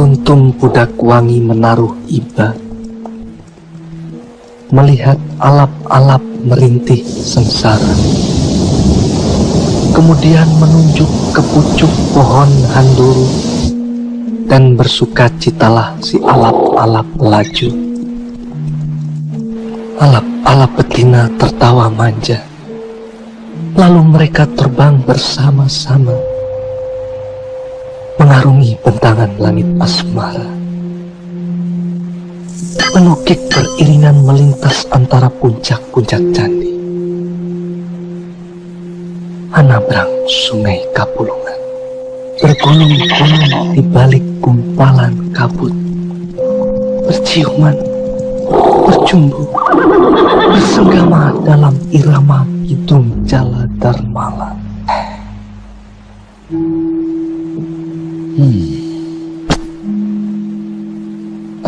Runtum budak wangi menaruh iba, melihat alap-alap merintih sengsara. Kemudian menunjuk ke pucuk pohon handuru, dan bersukacitalah si alap-alap laju. Alap-alap betina tertawa manja, lalu mereka terbang bersama-sama, mengarungi bentangan langit asmara. Menukik beriringan melintas antara puncak-puncak candi. Anabrang sungai Kapulungan, bergulung-gulung di balik gumpalan kabut, berciuman, bercumbu, bersenggama dalam irama kidung jala darmala.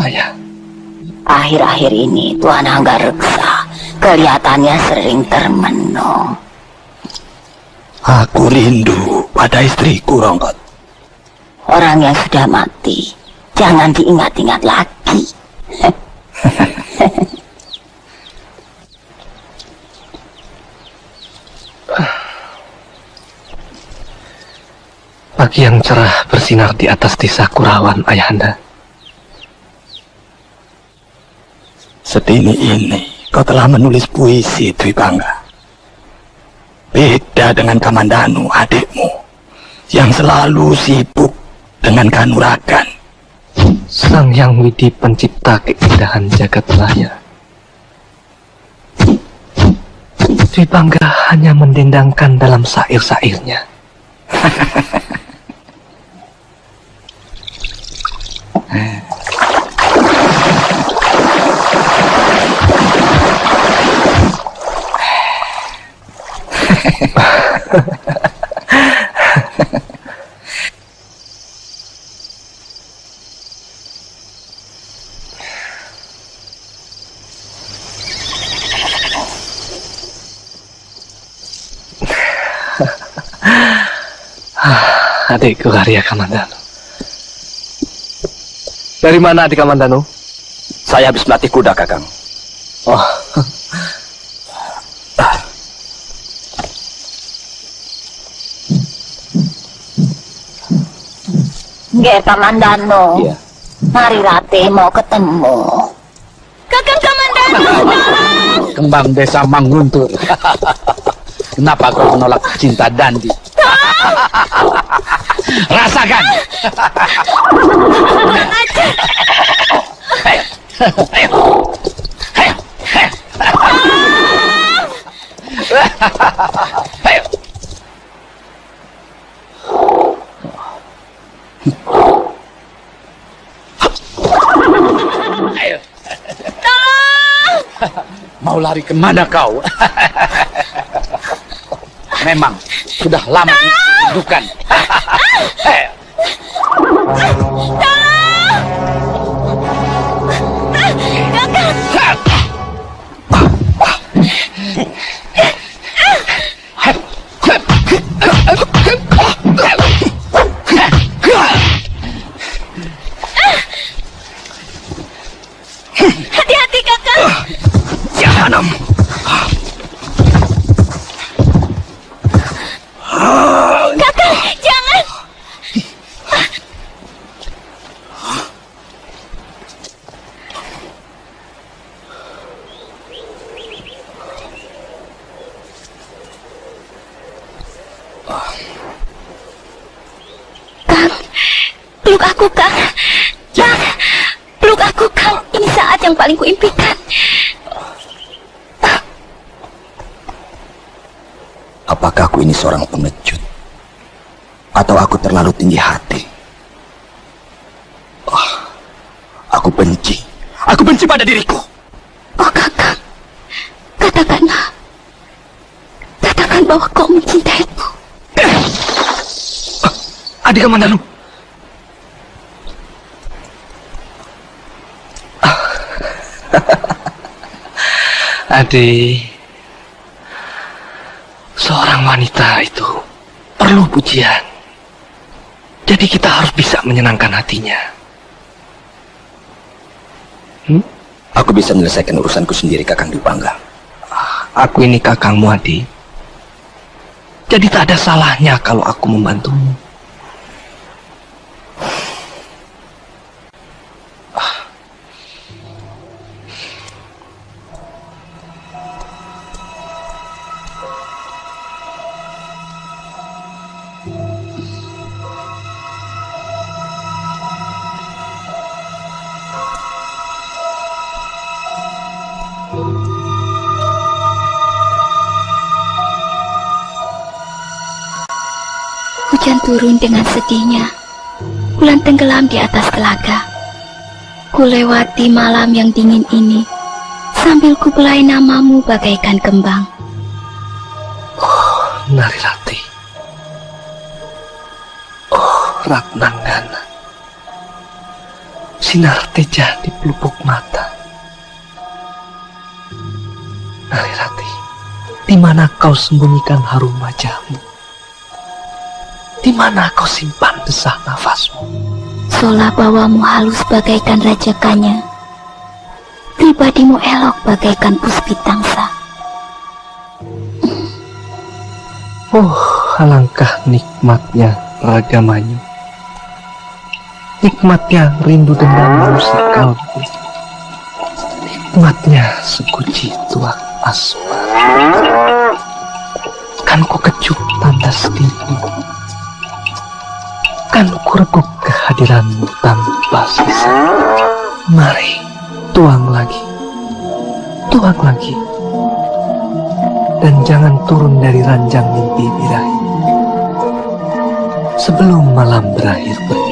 Ayah, akhir-akhir ini Tuan Hanggareksa kelihatannya sering termenung. Aku rindu pada istriku, Rongkot. Orang yang sudah mati jangan diingat-ingat lagi. Pagi yang cerah bersinar di atas desa Kurawan, Ayahanda. Sedini ini kau telah menulis puisi, Dwi Bangga. Beda dengan Kamandanu, adikmu, yang selalu sibuk dengan kanuragan. Sang Yang Widi pencipta keindahan jagat raya. Dwi Bangga hanya mendendangkan dalam syair-syairnya. Adikku Arya Kamandanu. Dari mana adik Kamandanu? Saya habis melatih kuda, Kakang. Oh. Nggih, Kamandanu. Iya. Mari Ratih mau ketemu. Kakang Kamandanu. Kembang desa Manguntur. Kenapa kau menolak cinta Dandi? Rasakan. Ayo, ayo, ayo, ayo. Ayo. Mau lari kemana kau? Memang sudah lama dirindukan. Hati-hati, Kakang. Jangan. Kakang, jangan. Kang, peluk aku, Kang. Kang, peluk aku, Kang. Ini saat yang paling kuimpikan. Apakah aku ini seorang pengecut? Atau aku terlalu tinggi hati? Aku benci. Aku benci pada diriku. Oh, Kakang. Katakanlah. Katakan bahwa kau mencintaiku. Adik Kamandanu. Adik, seorang wanita itu perlu pujian. Jadi kita harus bisa menyenangkan hatinya. Aku bisa menyelesaikan urusanku sendiri, Kakang Dwi Panggang. Aku ini kakangmu, Adi. Jadi tak ada salahnya kalau aku membantumu. Hujan turun dengan sedihnya. Bulan tenggelam di atas telaga. Ku lewati malam yang dingin ini sambil ku belai namamu bagaikan kembang. Oh, Narirati. Oh, Ratnanggana. Sinar teja di pelupuk mata. Narirati, di mana kau sembunyikan harum wajahmu? Di mana kau simpan desah nafasmu? Sola bawamu halus bagaikan rajakanya. Pribadimu elok bagaikan puspitangsa. Oh, alangkah nikmatnya ragamanyu. Nikmatnya rindu dendam mengusik kalbu. Nikmatnya seguci tuak asmara. Kan ku kecup tandas dirimu. Kan ku reguk kehadiranmu tanpa sisa. Mari, tuang lagi. Tuang lagi. Dan jangan turun dari ranjang mimpi birahi sebelum malam berakhir pergi.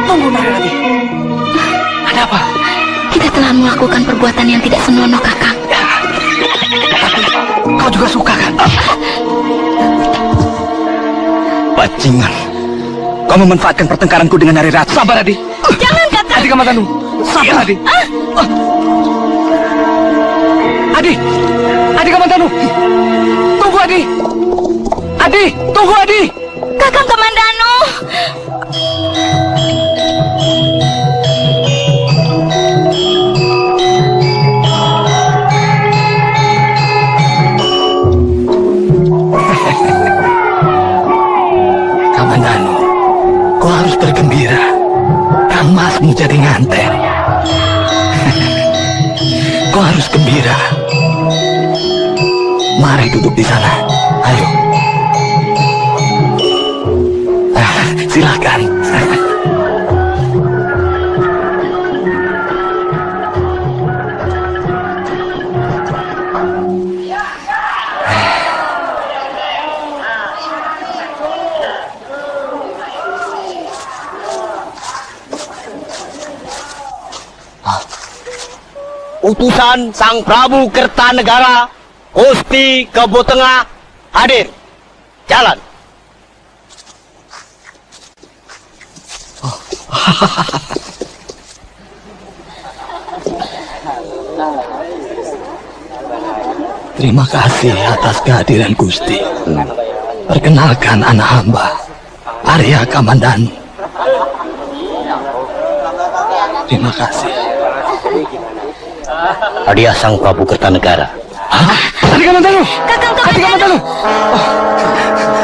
Tunggu Narirati. Ada apa? Kita telah melakukan perbuatan yang tidak senonoh, Kakang. Kau juga suka kan? Bajingan, kau memanfaatkan pertengkaranku dengan Narirati. Sabar, Adi. Jangan, Kakang. Adi Kamatanu. Sabar, Adi. Adi. Adi Kamatanu. Tunggu, Adi. Adi, tunggu, Adi. Kakang Kamandanu. Kamandanu, kau harus bergembira. Kang Masmu jadi nganten. Kau harus gembira. Mari duduk di sana. Ayo. Silakan. Utusan Sang Prabu Kertanegara, Gusti Kebo Tengah hadir. Jalan. Terima kasih atas kehadiran Gusti. Perkenalkan anak hamba, Arya Kamandanu. Terima kasih. Hadiah Sang Prabu Kertanegara. Adi Kamandanu. Kakang Adi Kamandanu. Oh,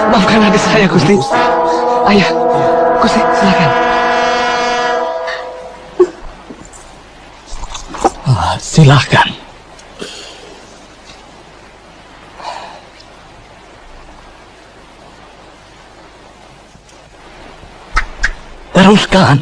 maafkan adik saya, Gusti. Ayah, Gusti, silakan. Silahkan. Teruskan.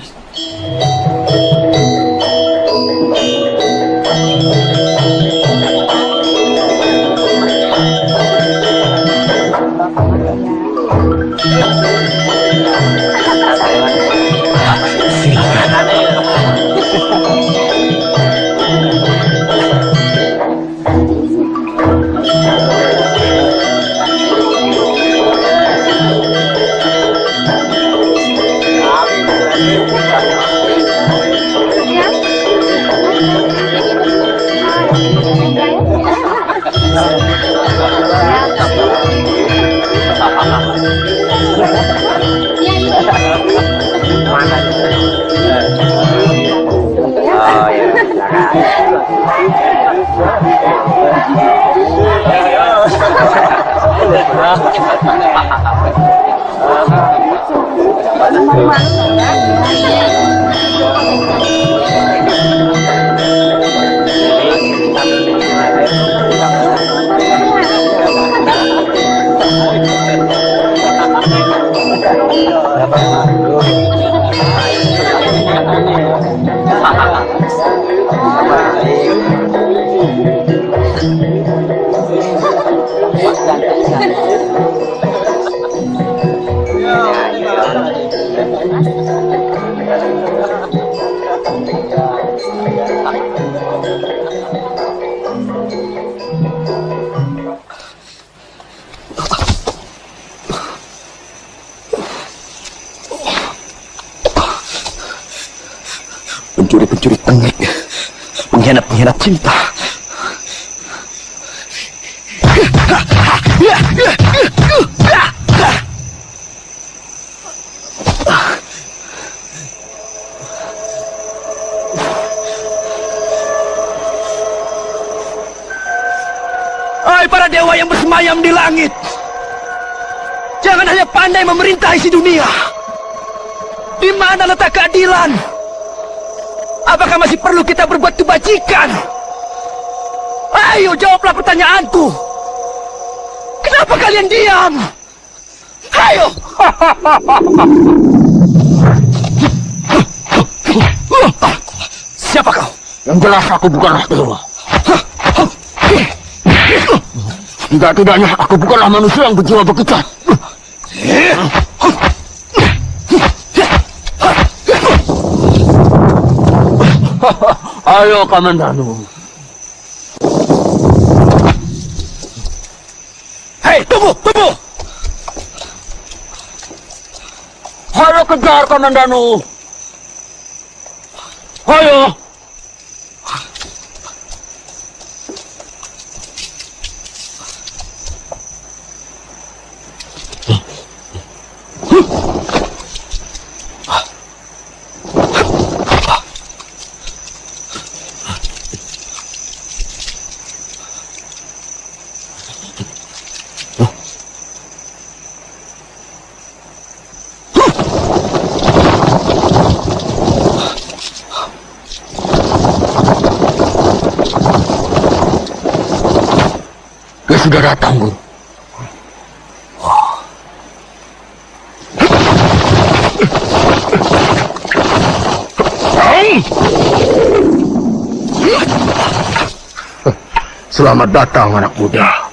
Pencuri-pencuri tengik, pengkhianat-pengkhianat cinta. Hai para dewa yang bersemayam di langit, jangan hanya pandai memerintah isi dunia. Di mana letak keadilan? Apakah masih perlu kita berbuat kebajikan? Ayo jawablah pertanyaanku. Kenapa kalian diam? Ayo. Siapa kau? Yang jelas aku bukanlah dewa. Tidak-tidaknya aku bukanlah manusia yang berjiwa bekicot. Ayo Kamandanu. Hei, tunggu. Ayo kejar Kamandanu. Ayo. Sudah datang, Guru. Selamat datang, anak muda.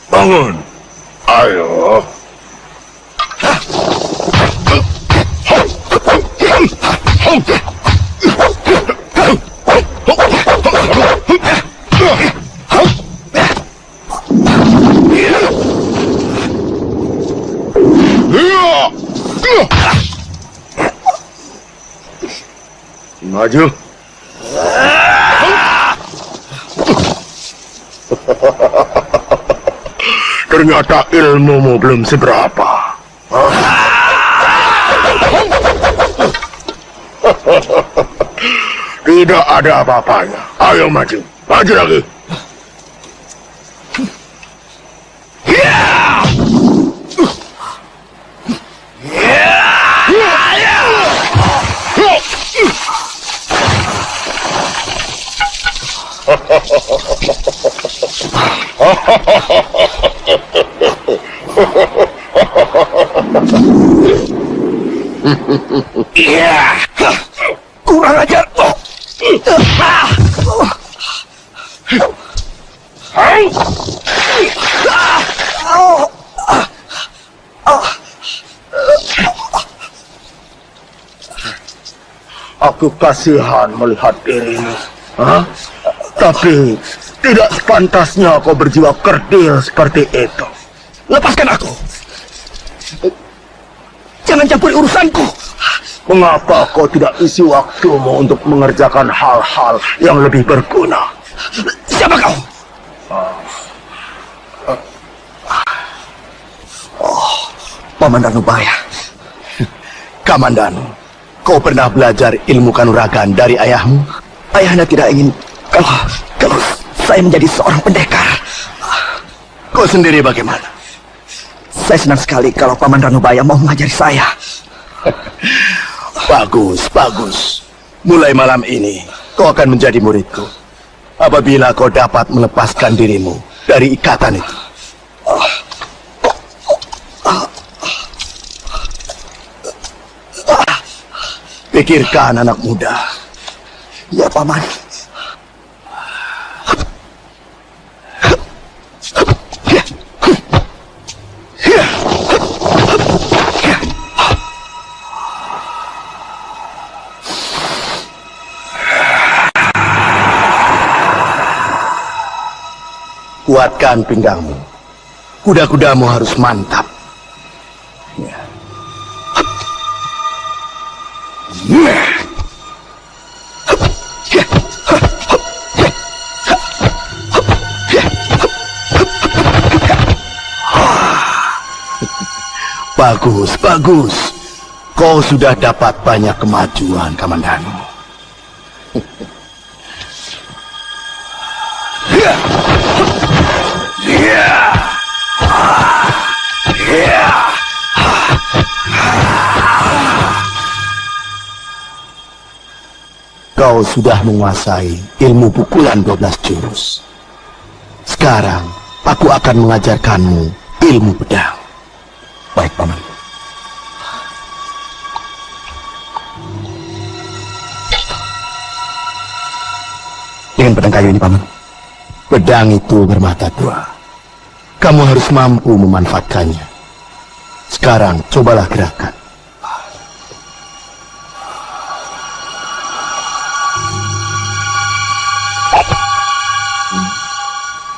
Bangun. Ayo. Maju. Ternyata ilmumu belum seberapa. Tidak ada apa-apanya. Ayo maju. Maju lagi. Kurang ajar. Aku kasihan melihat dirimu. Hah? Tapi tidak sepantasnya kau berjiwa kerdil seperti itu. Lepaskan aku. Jangan campuri urusanku. Mengapa kau tidak isi waktumu untuk mengerjakan hal-hal yang lebih berguna? Siapa kau? Paman Danubaya. Kamandanu, kau pernah belajar ilmu kanuragan dari ayahmu? Ayahnya tidak ingin kalau saya menjadi seorang pendekar. Kau sendiri bagaimana? Saya senang sekali kalau Paman Danubaya mau mengajari saya. Bagus, bagus. Mulai malam ini, kau akan menjadi muridku. Apabila kau dapat melepaskan dirimu dari ikatan itu. Pikirkan anak muda. Ya, Paman. Kuatkan pinggangmu. Kuda-kudamu harus mantap. Ya. Bagus, bagus. Kau sudah dapat banyak kemajuan, Kamandanu. Kau sudah menguasai ilmu pukulan 12 jurus. Sekarang, aku akan mengajarkanmu ilmu pedang. Baik, Paman. Dengan pedang kayu ini, Paman. Pedang itu bermata dua. Kamu harus mampu memanfaatkannya. Sekarang, cobalah gerakan.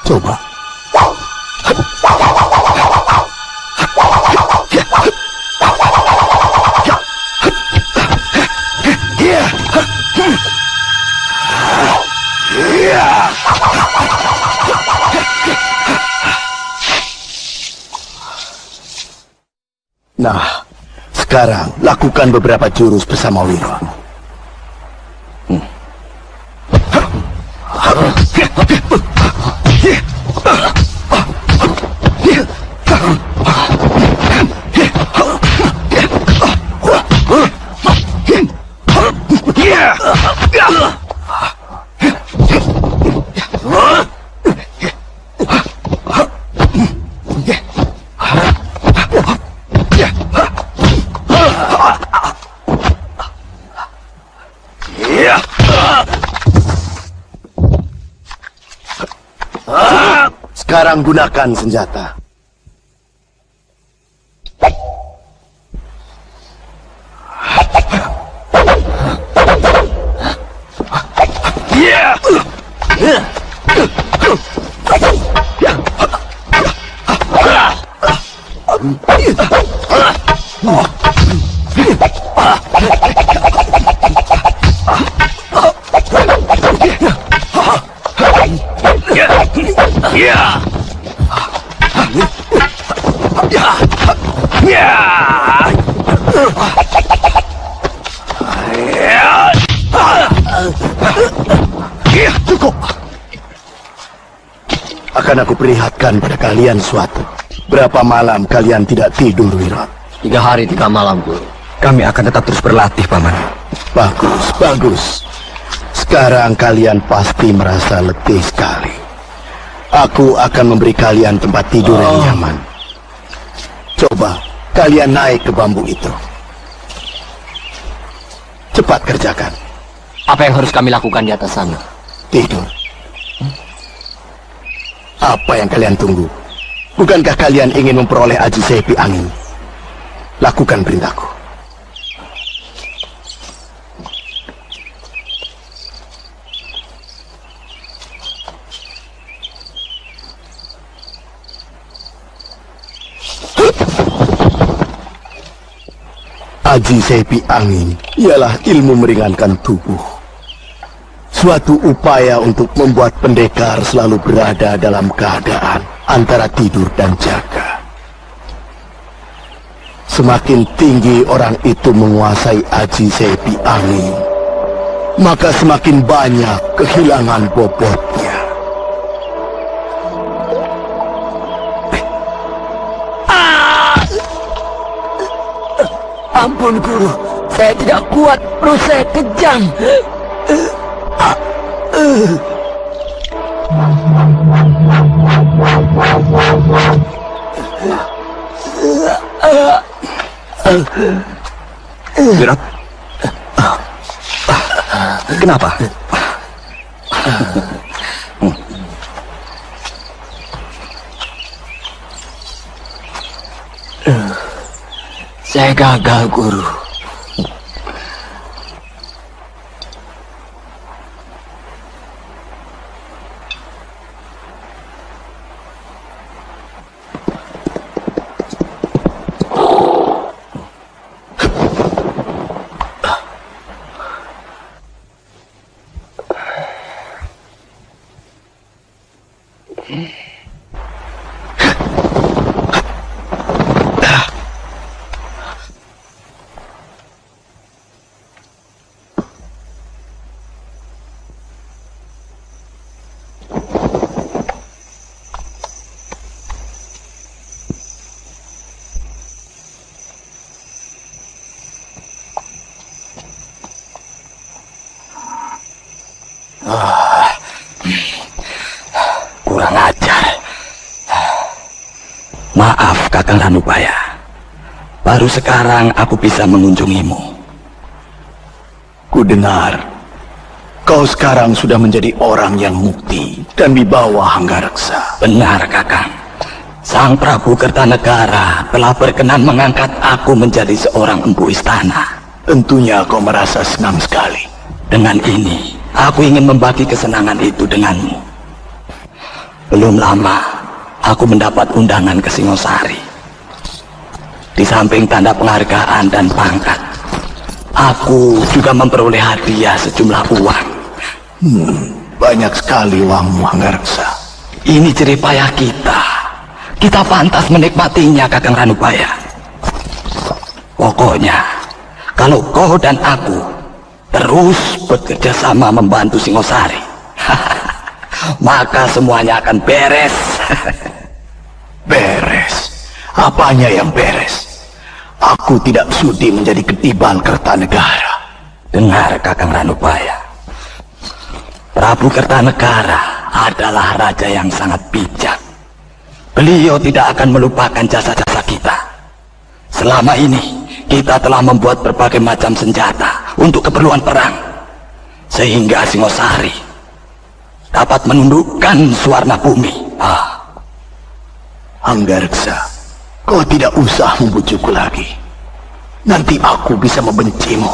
Coba. Nah, sekarang lakukan beberapa jurus bersama Wiro. Sekarang gunakan senjata. akan aku perlihatkan pada kalian suatu. Berapa malam kalian tidak tidur, Wirat? 3 hari 3 malam, Guru. Kami akan tetap terus berlatih, Paman. Bagus, bagus. Sekarang kalian pasti merasa letih sekali. Aku akan memberi kalian tempat tidur yang nyaman. Coba kalian naik ke bambu itu. Cepat kerjakan. Apa yang harus kami lakukan di atas sana? Tidur. Apa yang kalian tunggu? Bukankah kalian ingin memperoleh aji sepi angin? Lakukan perintahku. Aji sepi angin ialah ilmu meringankan tubuh. Suatu upaya untuk membuat pendekar selalu berada dalam keadaan antara tidur dan jaga. Semakin tinggi orang itu menguasai aji sepi angin, maka semakin banyak kehilangan bobotnya. Ampun, Guru. Saya tidak kuat. Perut saya kejang. Wirat, kenapa? Saya gagal, Guru. Kurang ajar. Maaf, Kakang Ranubaya. Baru sekarang aku bisa mengunjungimu. Ku dengar, kau sekarang sudah menjadi orang yang mukti dan wibawa Hanggareksa. Benar, Kakang. Sang Prabu Kertanegara telah berkenan mengangkat aku menjadi seorang empu istana. Tentunya kau merasa senang sekali. Dengan ini, aku ingin membagi kesenangan itu denganmu. Belum lama, aku mendapat undangan ke Singosari. Di samping tanda penghargaan dan pangkat, aku juga memperoleh hadiah sejumlah uang. Banyak sekali uangmu, Hanggareksa. Ini jerih payah kita. Kita pantas menikmatinya, Kakang Ranubaya. Pokoknya, kalau kau dan aku terus bekerja sama membantu Singosari, maka semuanya akan beres. Beres? Apanya yang beres? Aku tidak sudi menjadi ketiban Kertanegara. Dengar, Kakang Ranubaya. Prabu Kertanegara adalah raja yang sangat bijak. Beliau tidak akan melupakan jasa-jasa kita. Selama ini, kita telah membuat berbagai macam senjata untuk keperluan perang. Sehingga Singosari dapat menundukkan Suwarna Bumi. Hanggareksa, kau tidak usah membujukku lagi. Nanti aku bisa membencimu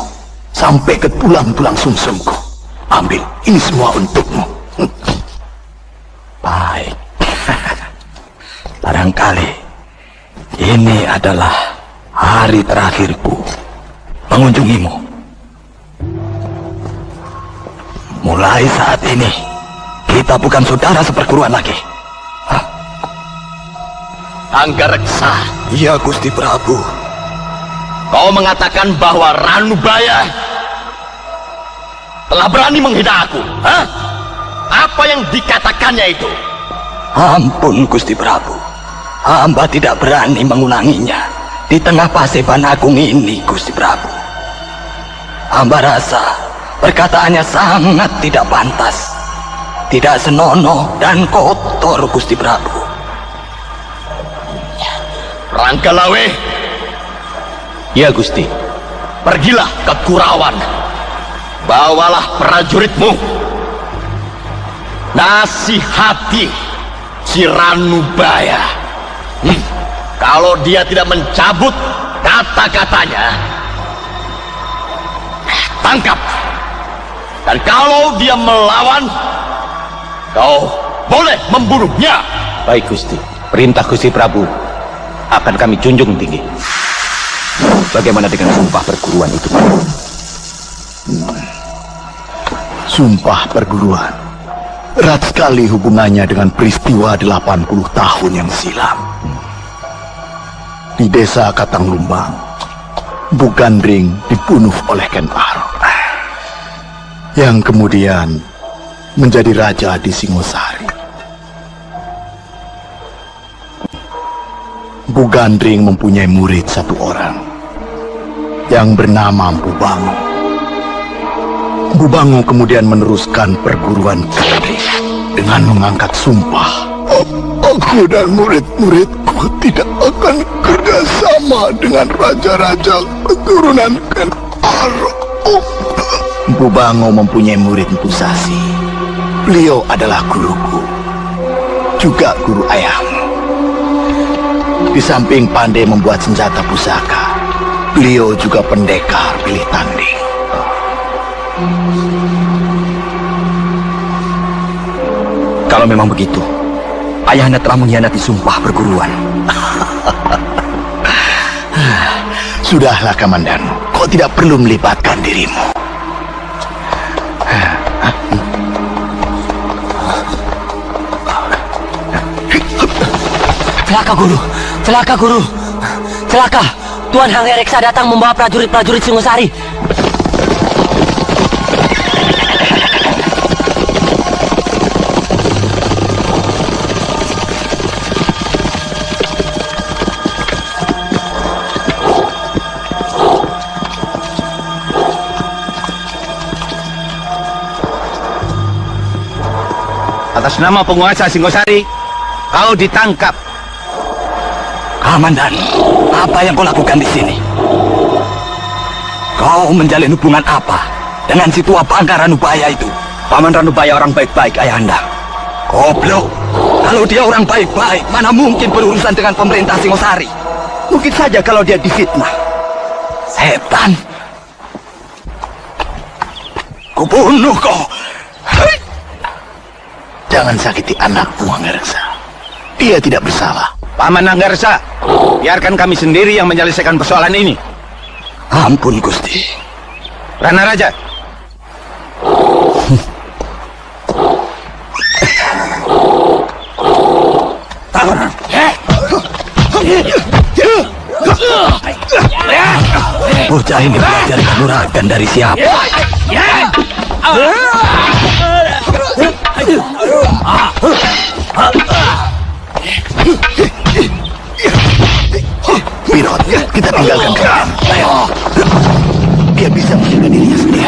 sampai ke tulang-tulang sumsumku. Ambil, ini semua untukmu. Baik. Barangkali ini adalah hari terakhirku mengunjungimu. Mulai saat ini, kita bukan saudara seperguruan lagi. Hanggareksa, Iya, Gusti Prabu. kau mengatakan bahwa Ranubaya telah berani menghina aku. Hah? Apa yang dikatakannya itu? Ampun Gusti Prabu, hamba tidak berani mengulanginya di tengah Paseban Agung ini, Gusti Prabu. Hamba rasa perkataannya sangat tidak pantas, tidak senonoh dan kotor, Gusti Prabu. Ranggalawe. Ya Gusti. Pergilah ke Kurawan. Bawalah prajuritmu. Nasihati si Ranubaya. Kalau dia tidak mencabut kata-katanya, tangkap. Dan kalau dia melawan, kau boleh membunuhnya. Baik Gusti. Perintah Gusti Prabu akan kami junjung tinggi. Bagaimana dengan sumpah perguruan itu? Sumpah perguruan erat sekali hubungannya dengan peristiwa 80 tahun yang silam. Di desa Katanglumbang, Bu Gandring dibunuh oleh Ken Arok, yang kemudian menjadi raja di Singosari. Bu Gandring mempunyai murid satu orang yang bernama Bu Bango. Bu Bango kemudian meneruskan perguruan Gandring dengan mengangkat sumpah. Aku dan murid-muridku tidak akan kerjasama dengan raja-raja keturunan Ken Arok. Bu Bango mempunyai murid Mpu Sasi. Beliau adalah guruku, juga guru ayahmu. Di samping pandai membuat senjata pusaka, beliau juga pendekar pilih tanding. Kalau memang begitu, ayahanda telah mengkhianati sumpah perguruan. Sudahlah Kamandanu, kau tidak perlu melibatkan dirimu. Celaka guru, celaka guru, celaka. Tuan Hanggareksa datang membawa prajurit-prajurit Singosari. Atas nama penguasa Singosari, kau ditangkap. Komandan, apa yang kau lakukan di sini? Kau menjalin hubungan apa dengan si tua bangka Ranubaya itu? Paman Ranubaya orang baik-baik, ayahanda. Goblok, kalau dia orang baik-baik, mana mungkin berurusan dengan pemerintah Singosari? Mungkin saja kalau dia difitnah. Setan, kubunuh kau. Jangan sakiti anakmu, Hanggareksa. Dia tidak bersalah. Paman Hanggareksa, biarkan kami sendiri yang menyelesaikan persoalan ini. Ampun Gusti. Rana Raja. Bocah ini belajar kanuragan dari siapa? Pirot, kita tinggalkan dia. Dia bisa menjaga dirinya sendiri.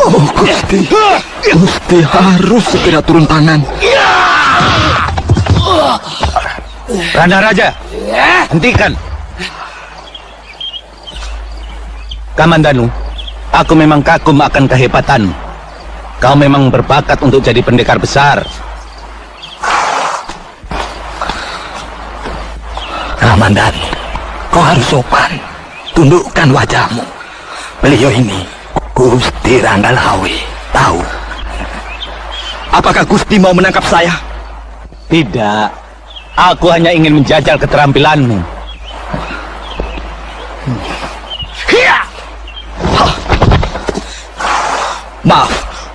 Oh Gusti, Gusti harus segera turun tangan. Rana Raja, hentikan. Kamandanu, aku memang kagum akan kehebatanmu. Kau memang berbakat untuk jadi pendekar besar. Komandan, kau harus sopan. Tundukkan wajahmu. Beliau ini Gusti Ranggalawe. Tahu? Apakah Gusti mau menangkap saya? Tidak. Aku hanya ingin menjajal keterampilanmu. Maaf,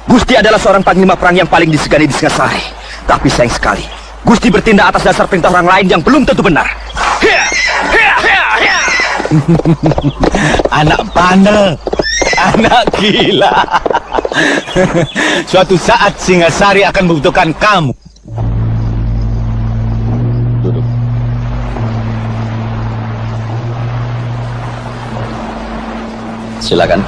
Gusti adalah seorang panglima perang yang paling disegani di Singasari. Tapi sayang sekali, Gusti bertindak atas dasar perintah orang lain yang belum tentu benar. Anak bandel, anak gila. Suatu saat Singasari akan membutuhkan kamu. Duduk. Silakan.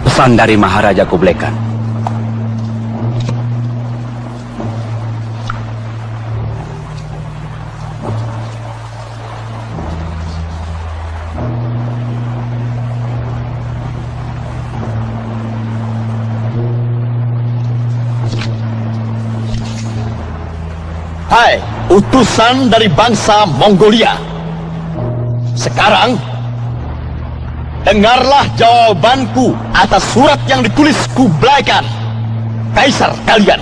Pesan dari Maharaja Kublekan. Hai, utusan dari bangsa Mongolia. Sekarang, dengarlah jawabanku atas surat yang ditulis Kublai Khan, kaisar kalian.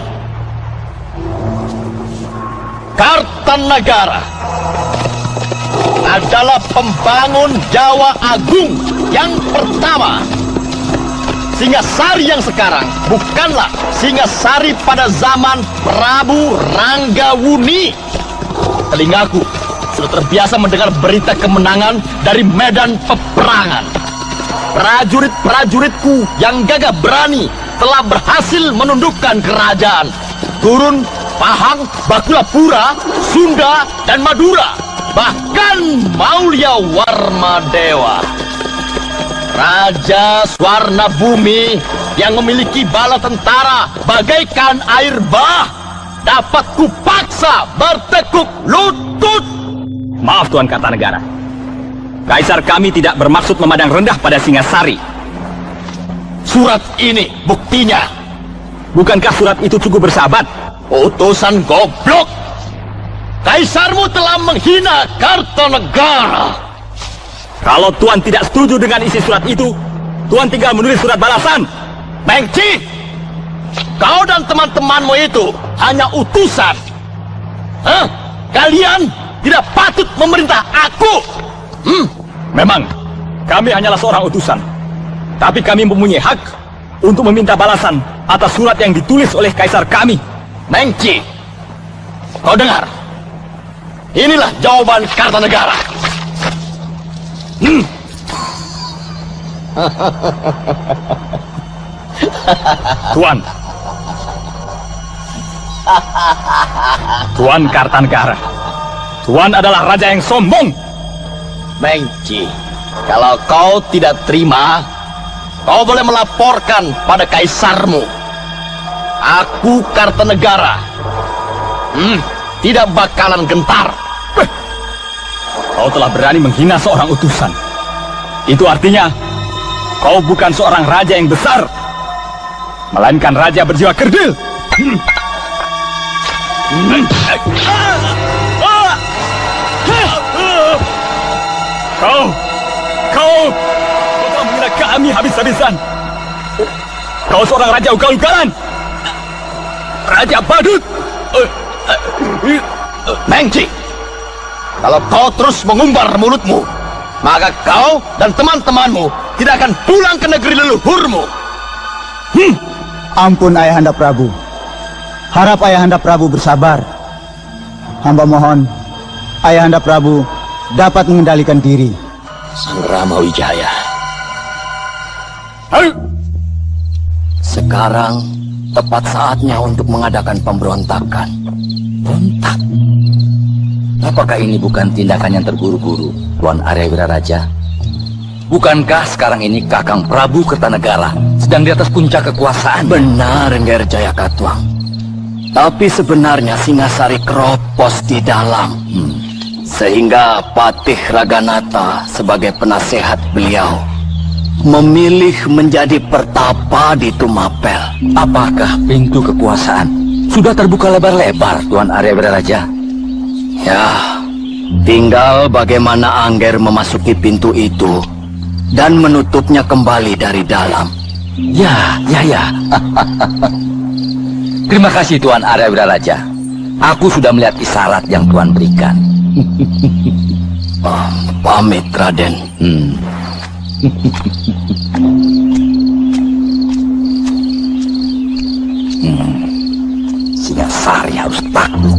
Kartanagara adalah pembangun Jawa Agung yang pertama. Singasari yang sekarang bukanlah Singasari pada zaman Prabu Ranggawuni. Telingaku sudah terbiasa mendengar berita kemenangan dari medan peperangan. Prajurit-prajuritku yang gagah berani telah berhasil menundukkan kerajaan Turun, Pahang, Bakulapura, Sunda, dan Madura. Bahkan Maulya Warmadewa, Raja Swarna Bumi yang memiliki bala tentara bagaikan air bah, dapat kupaksa bertekuk lutut. Maaf Tuan Kartanegara, Kaisar kami tidak bermaksud memandang rendah pada Singasari. Surat ini buktinya. Bukankah surat itu cukup bersahabat? Utusan goblok. Kaisarmu telah menghina Kartanegara. Kalau Tuan tidak setuju dengan isi surat itu, Tuan tinggal menulis surat balasan. Mengci, kau dan teman-temanmu itu hanya utusan. Hah? Kalian tidak patut memerintah aku. Memang, kami hanyalah seorang utusan. Tapi kami mempunyai hak untuk meminta balasan atas surat yang ditulis oleh kaisar kami. Mengci, kau dengar? Inilah jawaban Kartanegara. Tuan Kartanegara, Tuan adalah raja yang sombong. Mengci, kalau kau tidak terima, kau boleh melaporkan pada kaisarmu. Aku Kartanegara tidak bakalan gentar. Kau telah berani menghina seorang utusan. Itu artinya kau bukan seorang raja yang besar, melainkan raja berjiwa kerdil. Kau telah menghina kami habis-habisan. Kau seorang raja ugal-ugalan, raja badut. Mengci, kalau kau terus mengumbar mulutmu, maka kau dan teman-temanmu tidak akan pulang ke negeri leluhurmu. Ampun Ayahanda Prabu. Harap Ayahanda Prabu bersabar. Hamba mohon Ayahanda Prabu dapat mengendalikan diri. Sang Rama Wijaya, Sekarang tepat saatnya untuk mengadakan pemberontakan. Berontak? Apakah ini bukan tindakan yang terburu-buru, Tuan Arya Wiraraja? Bukankah sekarang ini Kakang Prabu Kertanegara sedang di atas puncak kekuasaan? Benar, Ngger Jayakatwang. Tapi sebenarnya Singasari keropos di dalam. Sehingga Patih Raganata sebagai penasehat beliau memilih menjadi pertapa di Tumapel. Apakah pintu kekuasaan sudah terbuka lebar-lebar, Tuan Arya Wiraraja? Ya, tinggal bagaimana Angger memasuki pintu itu dan menutupnya kembali dari dalam. Ya. Terima kasih Tuan Arya Wiraraja. Aku sudah melihat isyarat yang Tuan berikan. Pamit, Raden. Singasari harus takluk.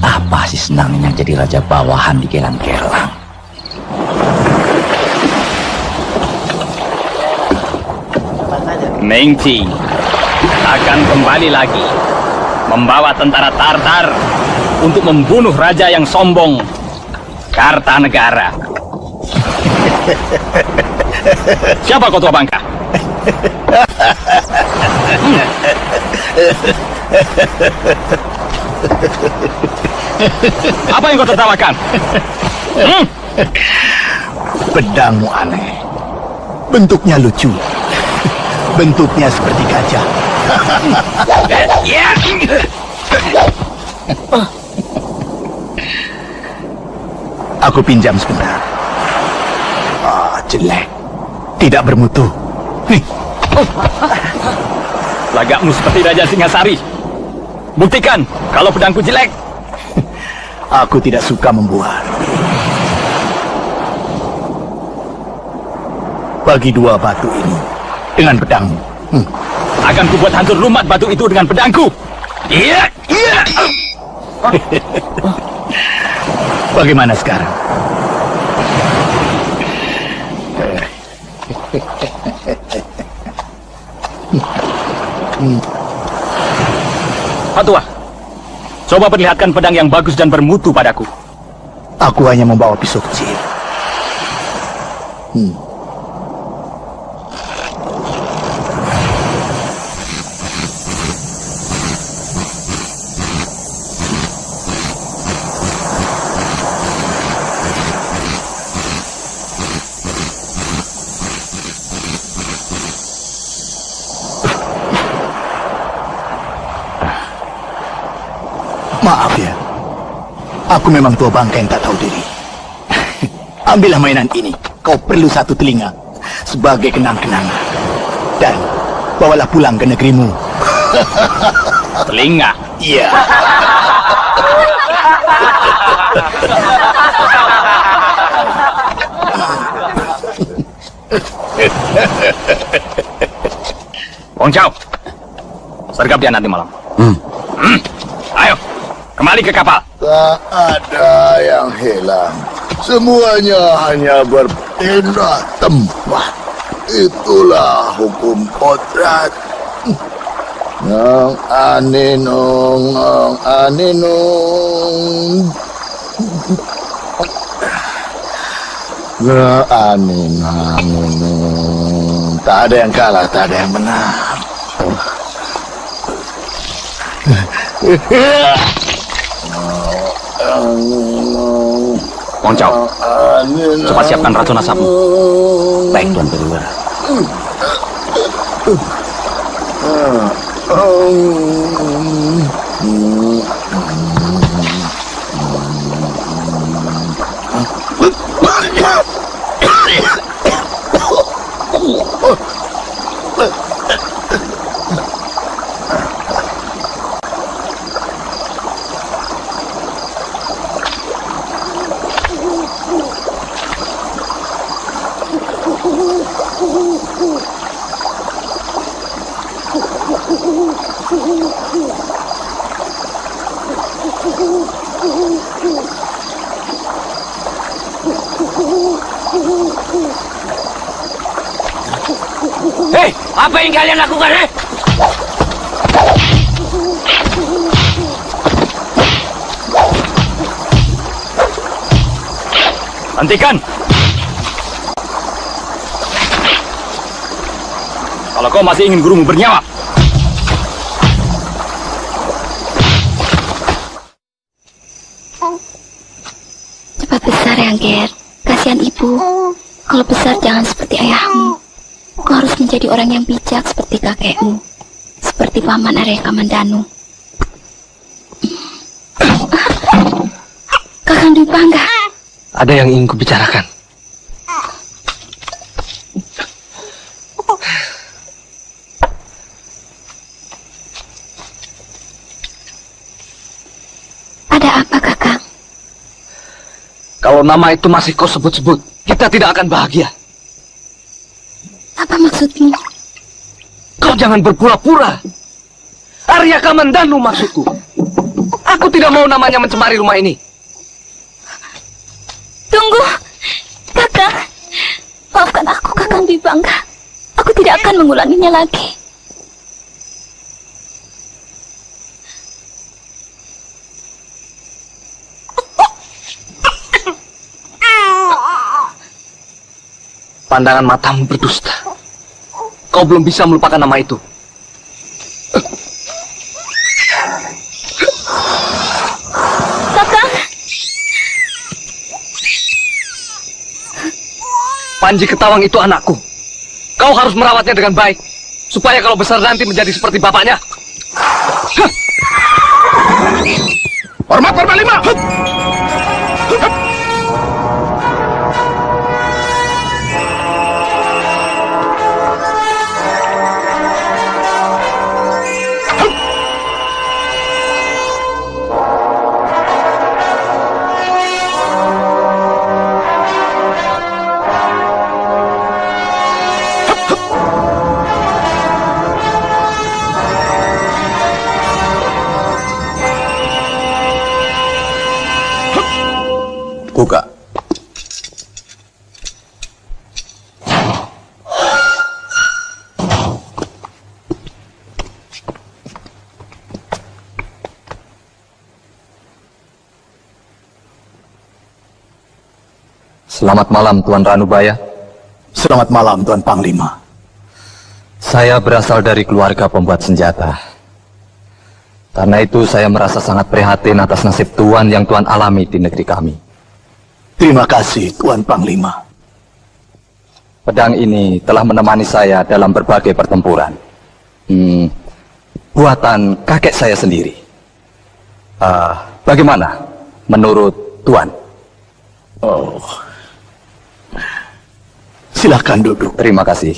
Apa sih senangnya jadi raja bawahan di Gelang-Gelang? Mengci akan kembali lagi membawa tentara Tartar untuk membunuh raja yang sombong, Kartanegara. Siapa kau tua bangka? Apa yang kau tertawakan? Pedangmu aneh. Bentuknya lucu. Bentuknya seperti gajah. Aku pinjam sebentar. Jelek. Tidak bermutu. Lagakmu seperti Raja Singasari. Buktikan kalau pedangku jelek. Aku tidak suka membuat. Bagi dua batu ini dengan pedangmu. Akan kubuat hancur lumat batu itu dengan pedangku. Iya, iya. Bagaimana sekarang? Patua, coba perlihatkan pedang yang bagus dan bermutu padaku. Aku hanya membawa pisau kecil. Maaf ya, aku memang tua bangka yang tak tahu diri. Ambillah mainan ini, kau perlu satu telinga sebagai kenang-kenangan. Dan bawalah pulang ke negerimu. Telinga? Iya. Wong Chao, sergap dia nanti malam. Ayo, kembali ke kapal. Tak ada yang hilang. Semuanya hanya berpindah tempat. Itulah hukum kodrat. Nong aninong, nong aninong. Nong aninong. Tak ada yang kalah, tak ada yang menang. Wong Chao, cepat siapkan racun asapmu. Baik, Tuan Perwira. Hei, apa yang kalian lakukan, Hentikan! Kalau kau masih ingin gurumu bernyawa. Cepat besar ya, Ger. Kasihan ibu. Kalau besar jangan seperti ayahmu. Kau harus menjadi orang yang bijak seperti kakekmu. Seperti Paman Arya Kamandanu. Kakang Dwi Pangga. Ada yang ingin kubicarakan. Ada apa, Kakang? Kalau nama itu masih kau sebut-sebut, kita tidak akan bahagia. Apa maksudmu? Kau jangan berpura-pura. Arya Kamandanu maksudku. Aku tidak mau namanya mencemari rumah ini. Tunggu, Kakang. Maafkan aku, Kakang Dwi Pangga. Aku tidak akan mengulanginya lagi. Pandangan matamu berdusta. Kau belum bisa melupakan nama itu. Kakang, Panji Ketawang itu anakku. Kau harus merawatnya dengan baik, supaya kalau besar nanti menjadi seperti bapaknya. Hormat Panglima. Buka. Selamat malam, Tuan Ranubaya. Selamat malam, Tuan Panglima. Saya berasal dari keluarga pembuat senjata. Karena itu saya merasa sangat prihatin atas nasib Tuan yang Tuan alami di negeri kami. Terima kasih, Tuan Panglima. Pedang ini telah menemani saya dalam berbagai pertempuran. Buatan kakek saya sendiri. Bagaimana menurut Tuan? Oh, silakan duduk. Terima kasih.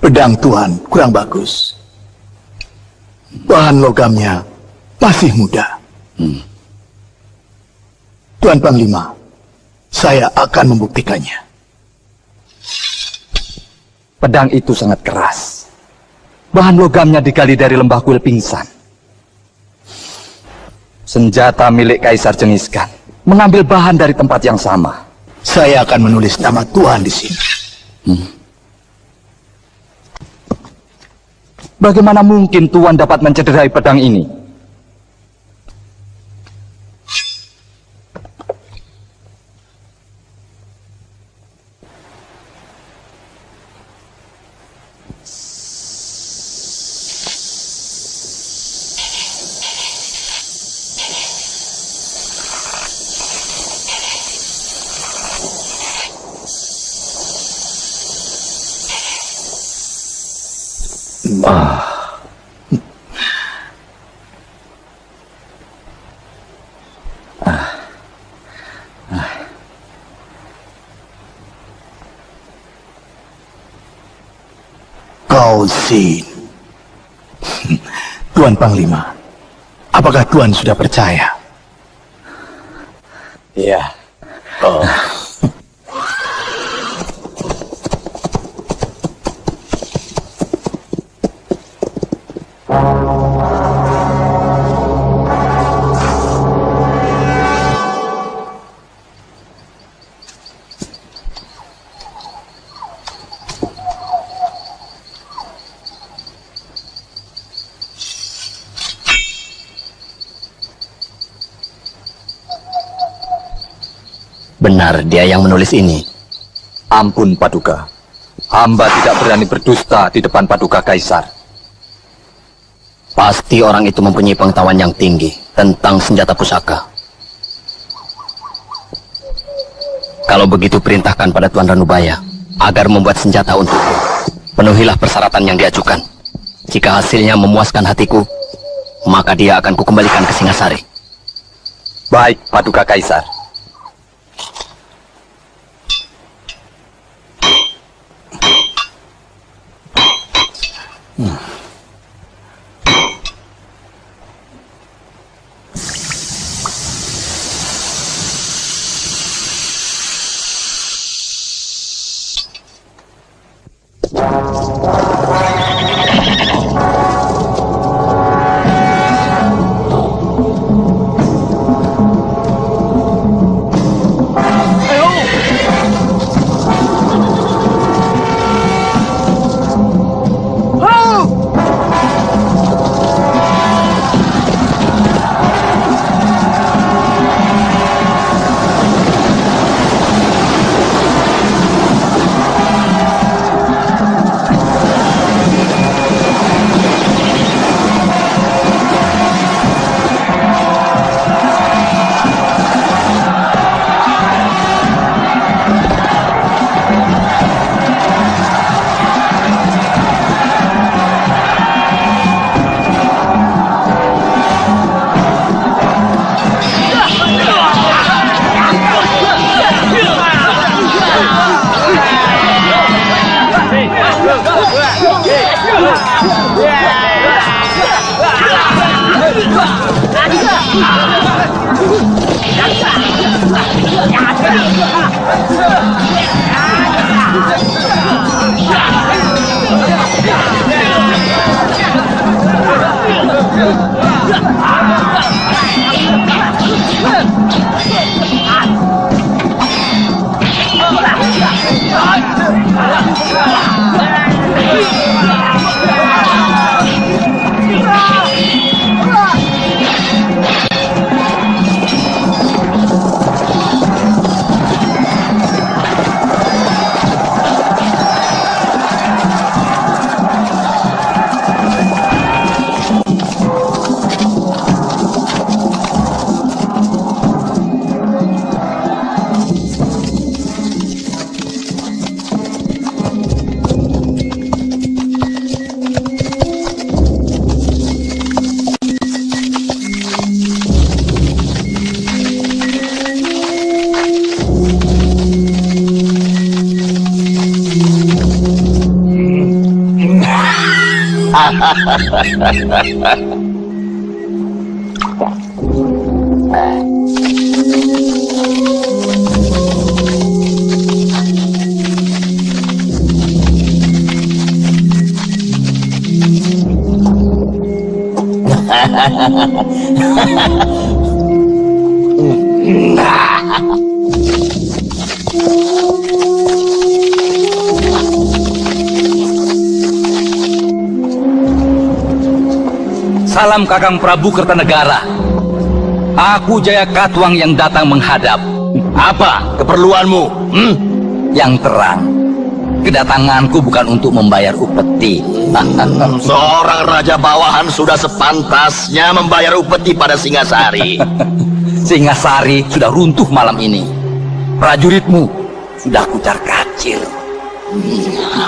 Pedang Tuan kurang bagus. Bahan logamnya masih muda. Tuan Panglima, saya akan membuktikannya. Pedang itu sangat keras. Bahan logamnya digali dari lembah kuil pingsan. Senjata milik Kaisar Jengiskan mengambil bahan dari tempat yang sama. Saya akan menulis nama Tuan di sini. Bagaimana mungkin Tuan dapat mencederai pedang ini? Kau Sin. Tuan Panglima, apakah Tuan sudah percaya? Iya. Oh. Benar dia yang menulis ini. Ampun Paduka. Hamba tidak berani berdusta di depan Paduka Kaisar. Pasti orang itu mempunyai pengetahuan yang tinggi tentang senjata pusaka. Kalau begitu perintahkan pada Tuan Ranubaya agar membuat senjata untukku. Penuhilah persyaratan yang diajukan. Jika hasilnya memuaskan hatiku, maka dia akan kukembalikan ke Singasari. Baik Paduka Kaisar. Salam Kakang Prabu Kertanegara. Aku Jaya Katuang yang datang menghadap. Apa keperluanmu? Yang terang, kedatanganku bukan untuk membayar upeti. Seorang raja bawahan sudah sepantasnya membayar upeti pada Singasari. Singasari sudah runtuh malam ini. Prajuritmu sudah kucar kacir.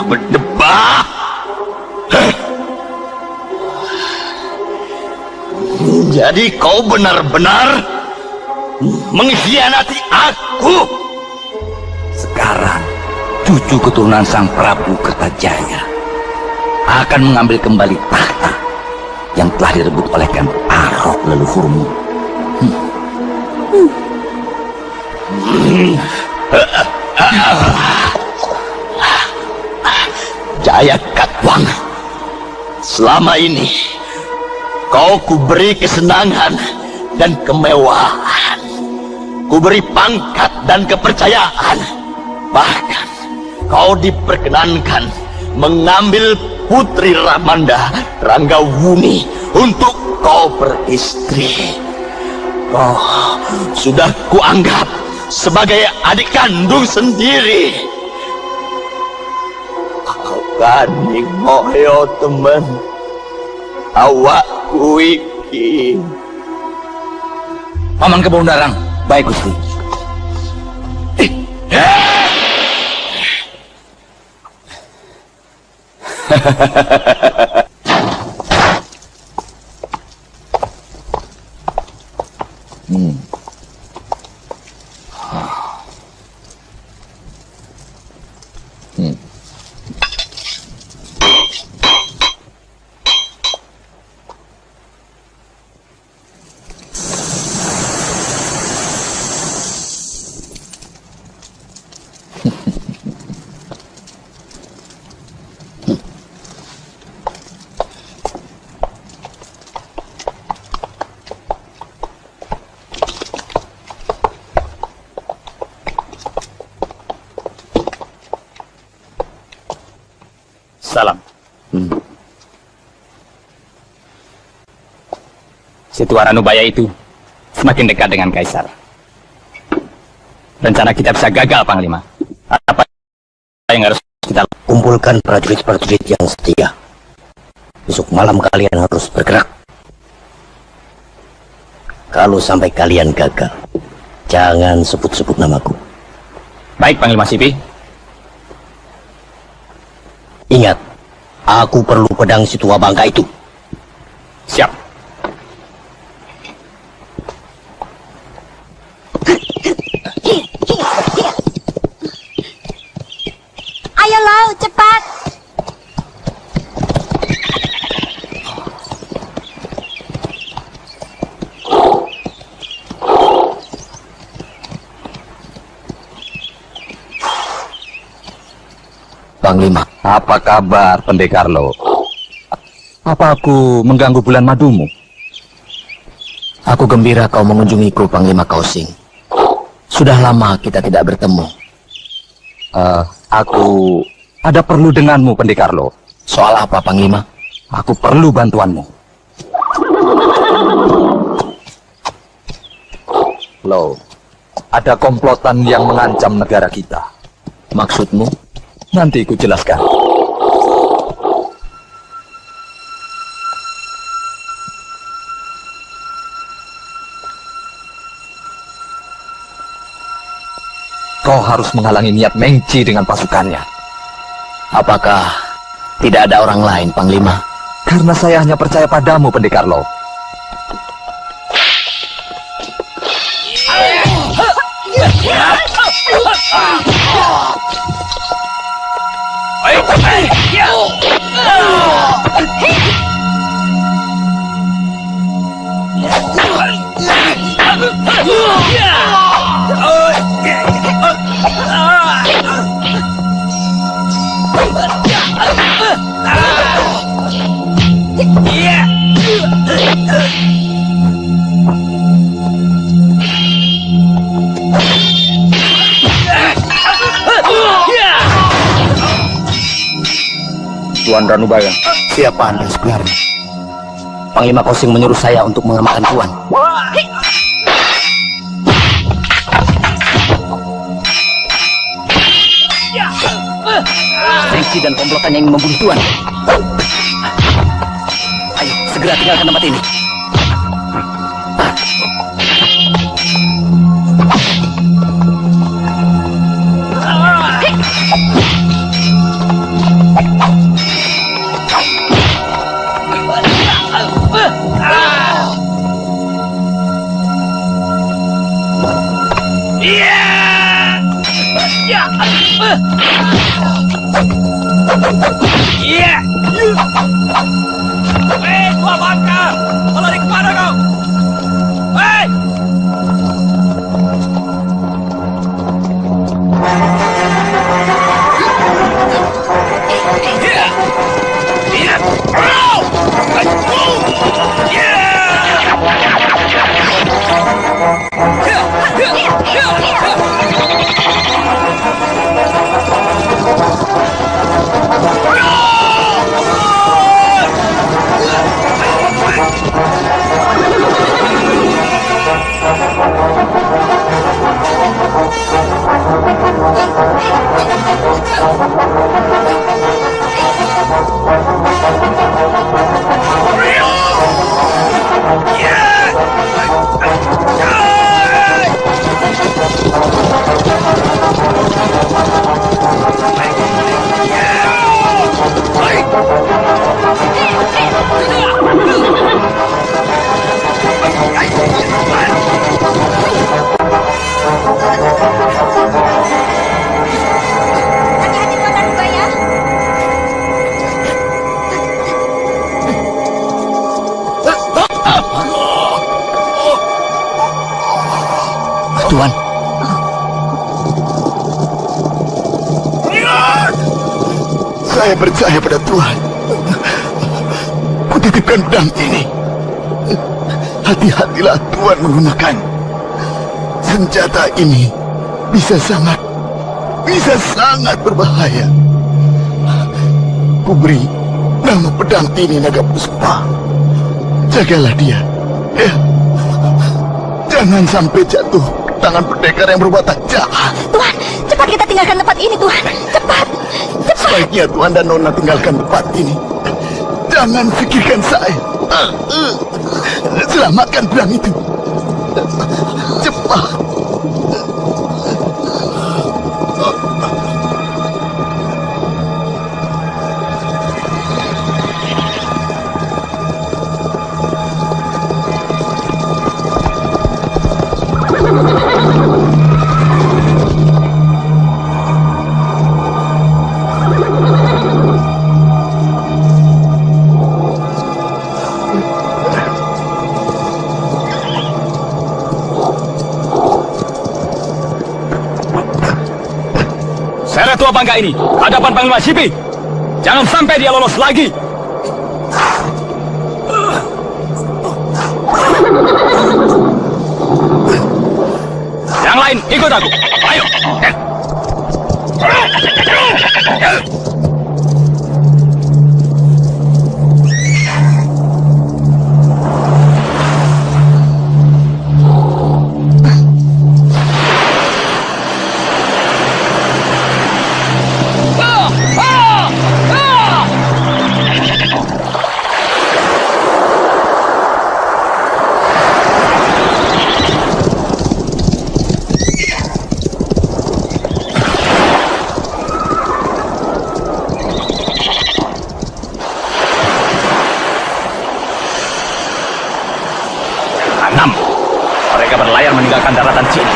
Berdebah. Jadi kau benar-benar mengkhianati aku. Sekarang cucu keturunan Sang Prabu Kertajaya akan mengambil kembali tahta yang telah direbut oleh Ken Arok leluhurmu. Jaya Katuang, selama ini kau kuberi kesenangan dan kemewahan, kuberi pangkat dan kepercayaan, bahkan kau diperkenankan mengambil putri Ramanda Ranggawuni untuk kau beristri. Kau sudah kuanggap sebagai adik kandung sendiri. Kaning moyo teman, awak iki. Paman Kebondarang, baik Gusti. Salam. Situaranubaya itu semakin dekat dengan Kaisar. Rencana kita bisa gagal, Panglima. Apa yang harus kita lakukan? Kumpulkan prajurit-prajurit yang setia. Besok malam kalian harus bergerak. Kalau sampai kalian gagal, jangan sebut-sebut namaku. Baik, Panglima Sipi. Ingat, aku perlu pedang si tua bangka itu. Siap. Ayo Lau, cepat. Panglima. Apa kabar, Pendekar Lo? Apa aku mengganggu bulan madumu? Aku gembira kau mengunjungiku, Panglima Kausing. Sudah lama kita tidak bertemu. Aku ada perlu denganmu, Pendekar Lo. Soal apa, Panglima? Aku perlu bantuanmu. Lo, ada komplotan yang mengancam negara kita. Maksudmu? Nanti ku jelaskan. Kau harus menghalangi niat Mengci dengan pasukannya. Apakah tidak ada orang lain, Panglima? Karena saya hanya percaya padamu, Pendekar Lo. Hey! Tuan Ranubaya. Siapa Anda sebenarnya? Panglima Kosing menyuruh saya untuk mengamankan Tuan. Sengsi dan komplotannya ingin membunuh Tuan. Ayo, segera tinggalkan tempat ini. Hei, tua bangka! Melari kemana kau? Hei! Tuan, Saya percaya pada Tuhan. Kutitipkan pedang ini. Hati-hatilah Tuhan menggunakan. Senjata ini bisa sangat berbahaya. Kuberi nama pedang ini Naga Puspa. Jagalah dia. Ya. Jangan sampai jatuh tangan pendekar yang berwatak jahat. Tuhan, cepat kita tinggalkan tempat ini, Tuhan. Cepat, cepat. Sebaiknya Tuhan dan Nona tinggalkan tempat ini. Jangan pikirkan saya. Selamatkan pedang itu. Cepat. Seret tua bangka ini hadapan Panglima Sipi. Jangan sampai dia lolos lagi. Yang lain ikut aku. Ayo. Mereka berlayar meninggalkan daratan Cina.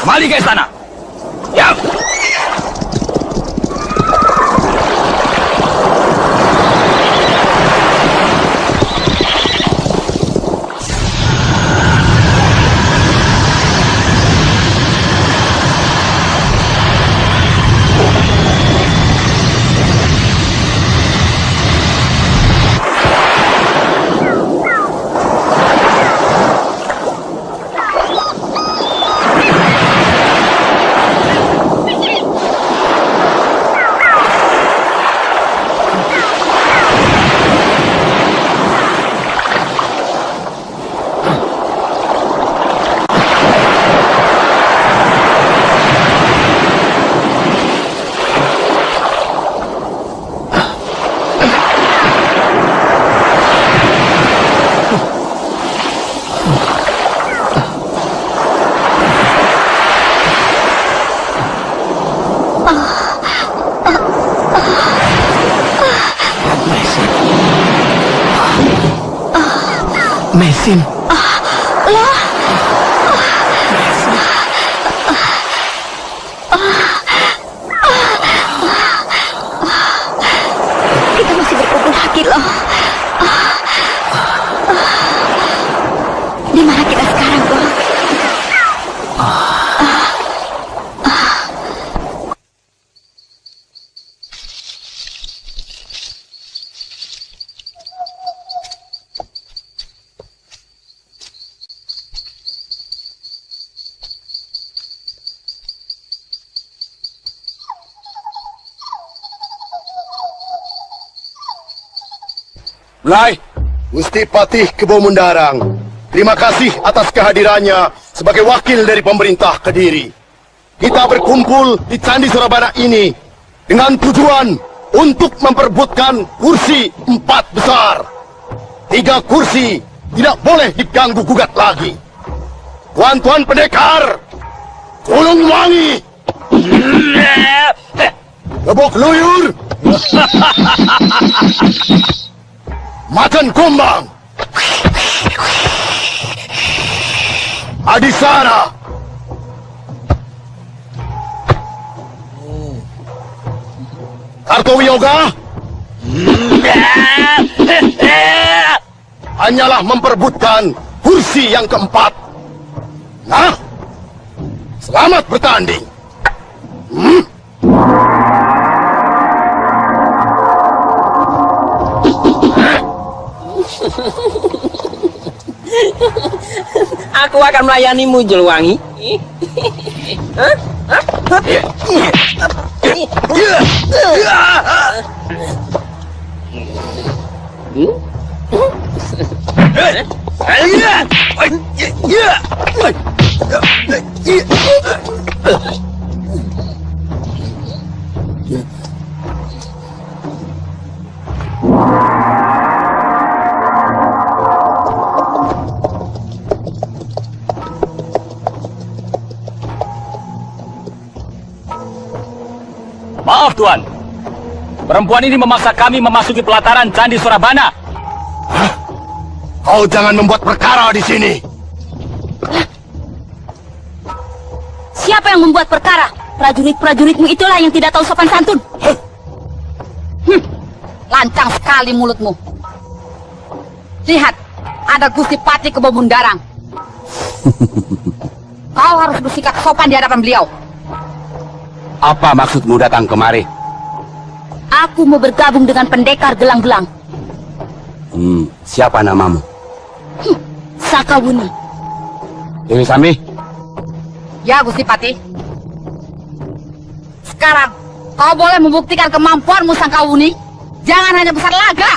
Kembali ke istana. Ya. Mesin. Loh, kita masih berkumpul lagi loh. Di mana kita sekarang, Bang? Mulai, Gusti Patih Kebo Mundarang. Terima kasih atas kehadirannya sebagai wakil dari pemerintah Kediri. Kita berkumpul di Candi Surabana ini dengan tujuan untuk memperebutkan kursi 4 besar. 3 kursi tidak boleh diganggu gugat lagi. Tuan-tuan pendekar, Tulung Wangi, Gebok Luyur, Macan Kumbang, Adisara, Kartowiyoga, hanyalah memperebutkan kursi yang keempat. Nah, selamat bertanding. Aku akan melayanimu, Juluwangi. Maaf Tuan, perempuan ini memaksa kami memasuki pelataran Candi Surabana. Kau jangan membuat perkara di sini. Siapa yang membuat perkara? Prajurit-prajuritmu itulah yang tidak tahu sopan santun. Lancang sekali mulutmu. Lihat, ada Gusti Patih Kebo Mundarang. Kau harus bersikap sopan di hadapan beliau. Apa maksudmu datang kemari? Aku mau bergabung dengan pendekar gelang-gelang. Siapa namamu? Sakawuni. Dewi Sami? Ya, Gusti Patih. Sekarang, kau boleh membuktikan kemampuanmu, Sangkawuni. Jangan hanya besar laga.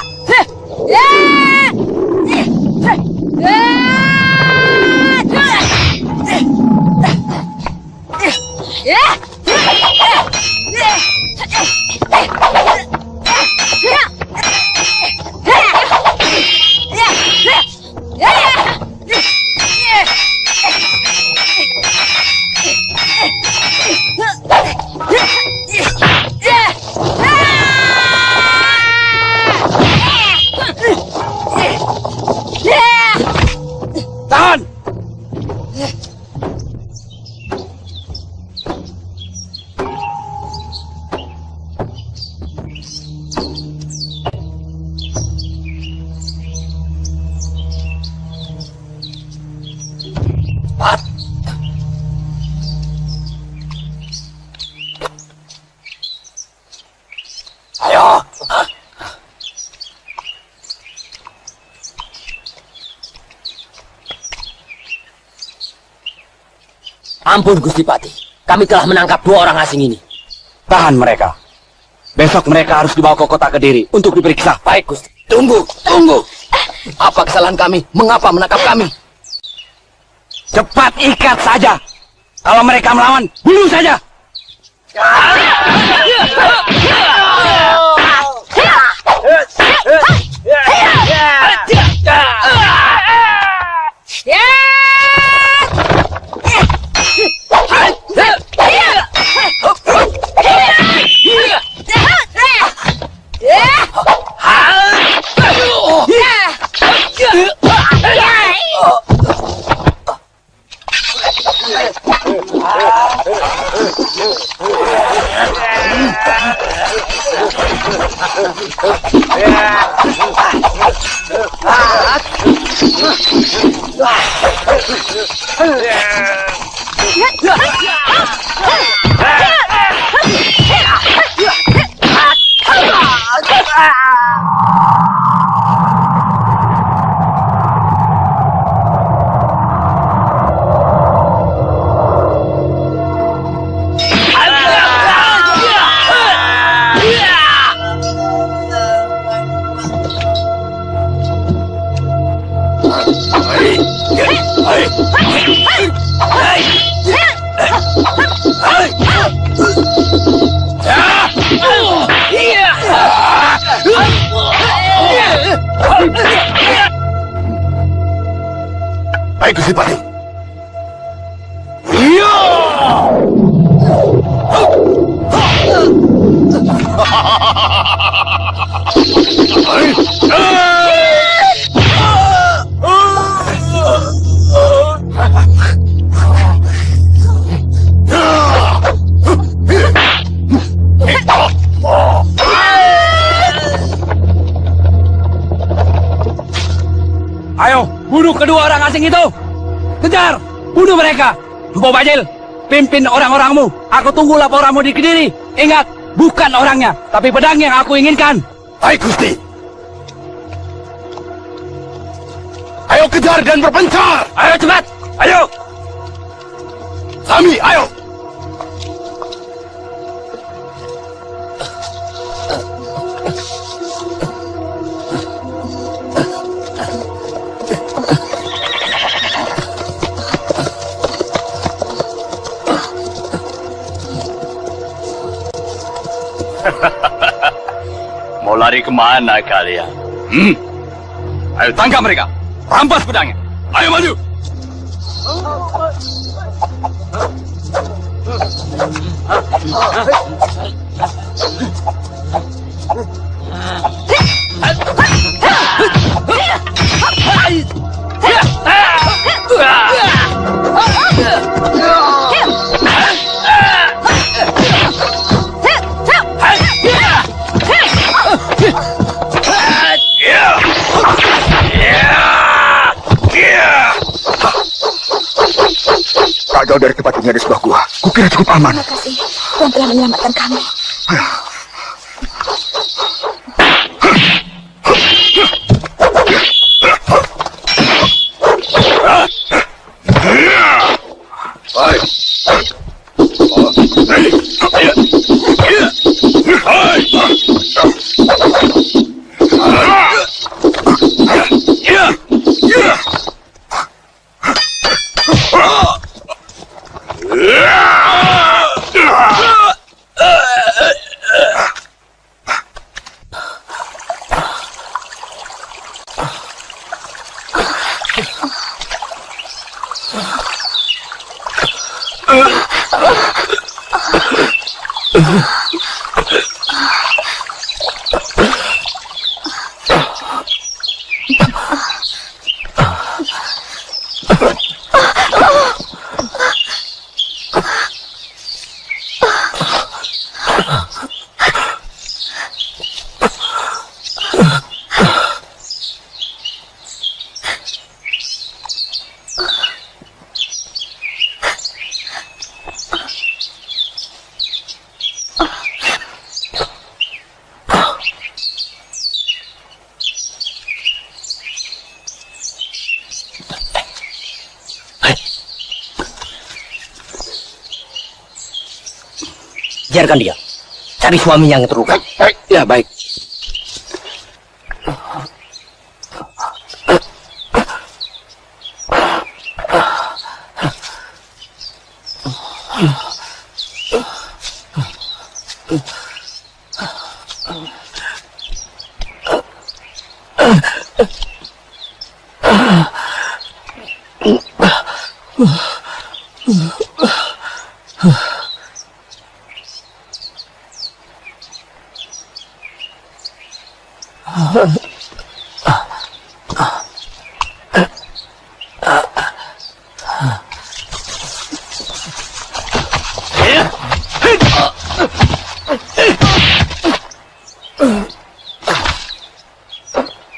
Tahan! Ayo. Ampun Gusti Patih, kami telah menangkap 2 orang asing ini. Tahan mereka. Besok mereka harus dibawa ke kota Kediri untuk diperiksa. Baik Gusti. Tunggu. Apa kesalahan kami? Mengapa menangkap kami? Cepat ikat saja. Kalau mereka melawan, bunuh saja. Yeah! Baik, Gusti Patih. Ayo, bunuh kedua orang asing itu. Kejar, bunuh mereka. Boh Bajil, pimpin orang-orangmu. Aku tunggu laporanmu di Kediri. Ingat, bukan orangnya, tapi pedang yang aku inginkan. Baik, Gusti. Ayo kejar dan berpencar. Ayo cepat, ayo. Sami, ayo. Mau lari kemana kalian? Ayo tangkap mereka. Rampas pedangnya. Ayo maju. Tak jauh dari tempat ini ada sebuah gua. Kukira cukup aman. Terima kasih. Tuhan telah menyelamatkan kami. Biarkan dia. Cari suaminya yang terluka. Ya, baik.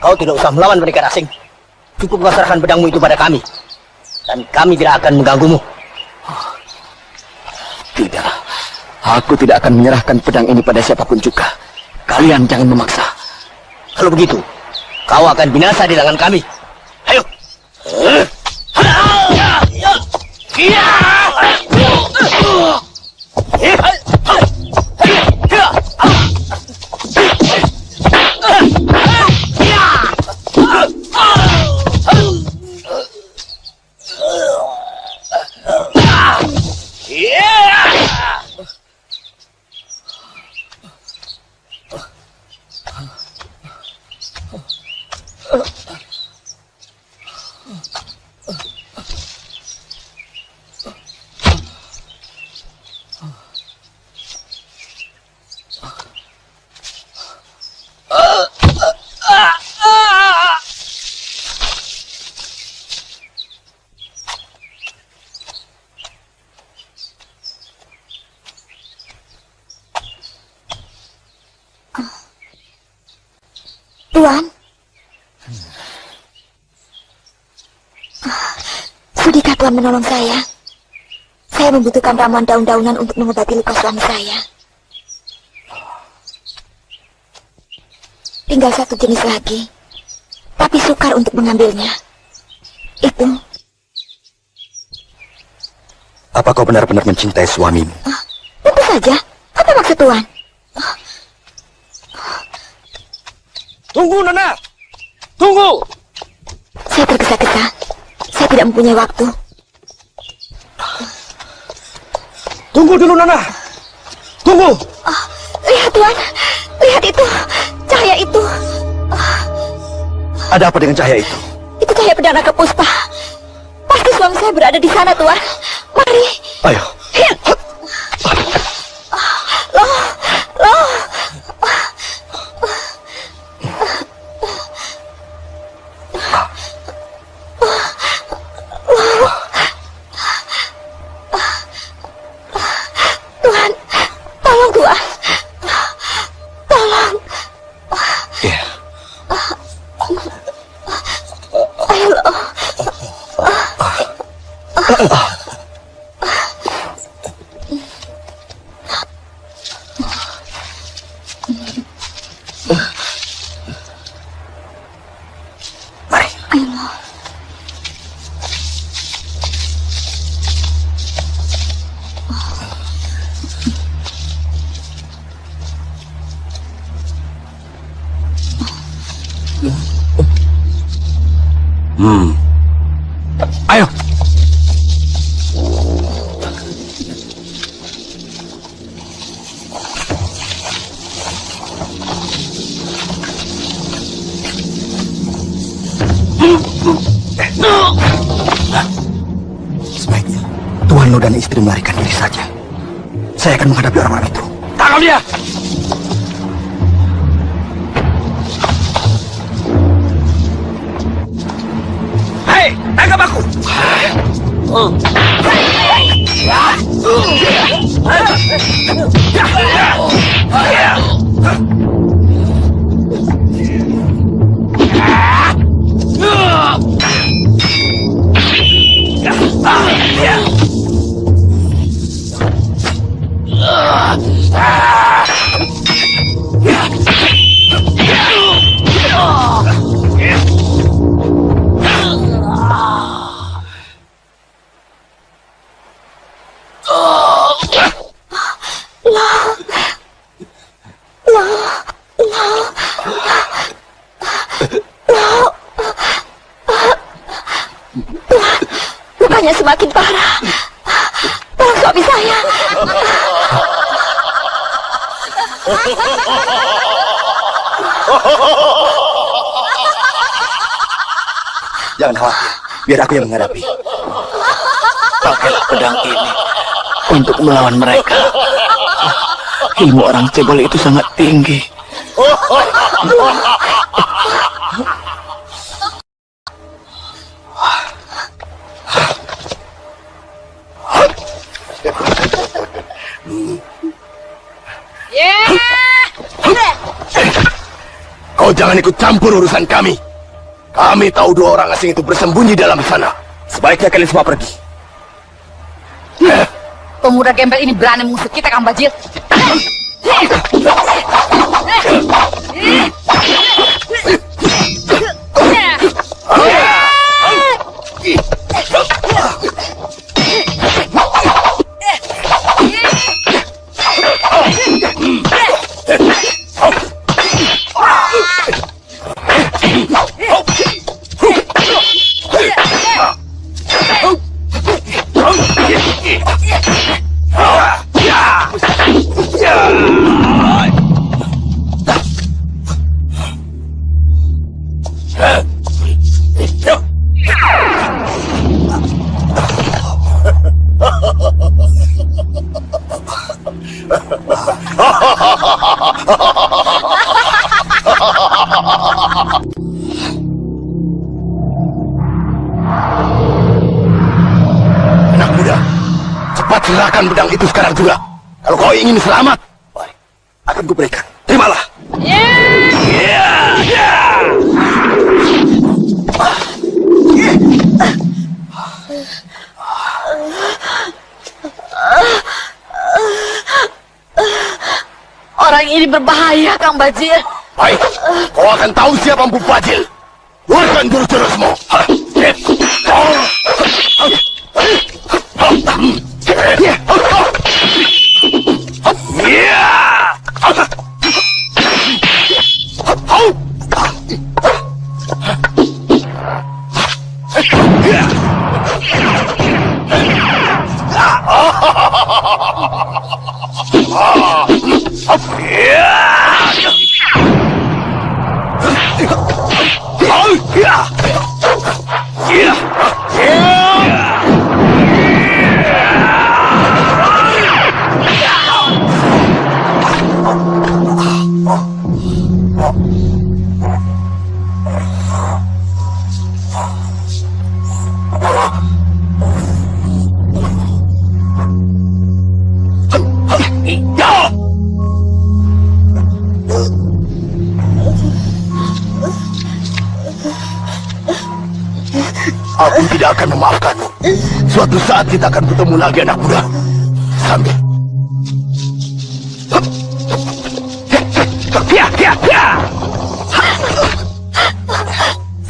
Kau tidak usah melawan pendekar asing. cukup kau serahkan pedangmu itu pada kami. Dan kami tidak akan mengganggumu. Tidak. Aku tidak akan menyerahkan pedang ini pada siapapun juga. Kalian jangan memaksa. Kalau begitu, kau akan binasa di tangan kami. Ayo. Tuan, sudikah Tuan menolong saya? Saya membutuhkan ramuan daun-daunan untuk mengobati luka suami saya. Tinggal satu jenis lagi, tapi sukar untuk mengambilnya. Itu. Apa kau benar-benar mencintai suamimu? Tentu saja. Apa maksud Tuan? Tunggu, Nona! Tunggu! Saya tergesa-gesa. Saya tidak mempunyai waktu. Tunggu dulu, Nona! Tunggu! Lihat, Tuan. Lihat itu. Cahaya itu. Ada apa dengan cahaya itu? Itu cahaya pedang naga puspa. Pasti suami saya berada di sana, Tuan. Mari. Ayo. Loh. Tuhan, tolong Tuhan. Tolong. Iya. Ayo loh. Mari. Ayo loh. Ayo! Sebaiknya Tuan Lo dan istri melarikan diri saja. Saya akan menghadapi orang-orang itu. Tangkap dia! Hei, tangkap aku! Lukanya semakin parah. Tolong suami saya. Jangan khawatir, biar aku yang menghadapi. Pakailah pedang ini untuk melawan mereka. Ilmu orang cebol itu sangat tinggi. Kau jangan ikut campur urusan kami. Kami tahu dua orang asing itu bersembunyi dalam sana. Sebaiknya kalian semua pergi. Pemuda gembel ini berani mengusir kita, Kang Bajil. Anak muda, cepat serahkan pedang itu sekarang juga. Kalau kau ingin selamat, baik, akan kuberikan. Terimalah. Orang ini berbahaya, Kang Bajil. Baik, kau akan tahu siapa Empu Bajil. Keluarkan jurus-jurusmu. Aku tidak akan memaafkanmu. Suatu saat kita akan bertemu lagi, anak muda. Sambil.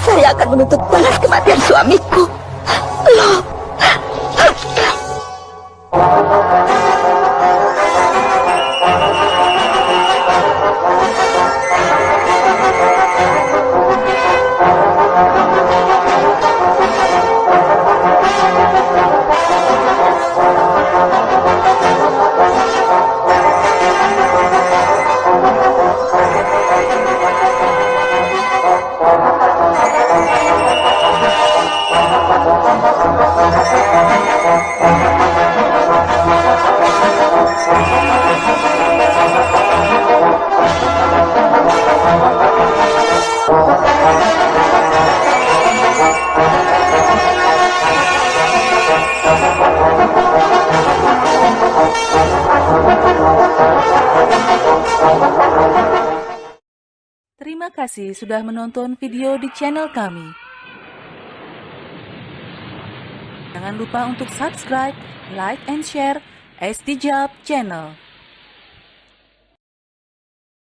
Saya akan menuntut balas kematian suamiku. Loh. Terima kasih sudah menonton video di channel kami. Jangan lupa untuk subscribe, like, and share SD Job Channel.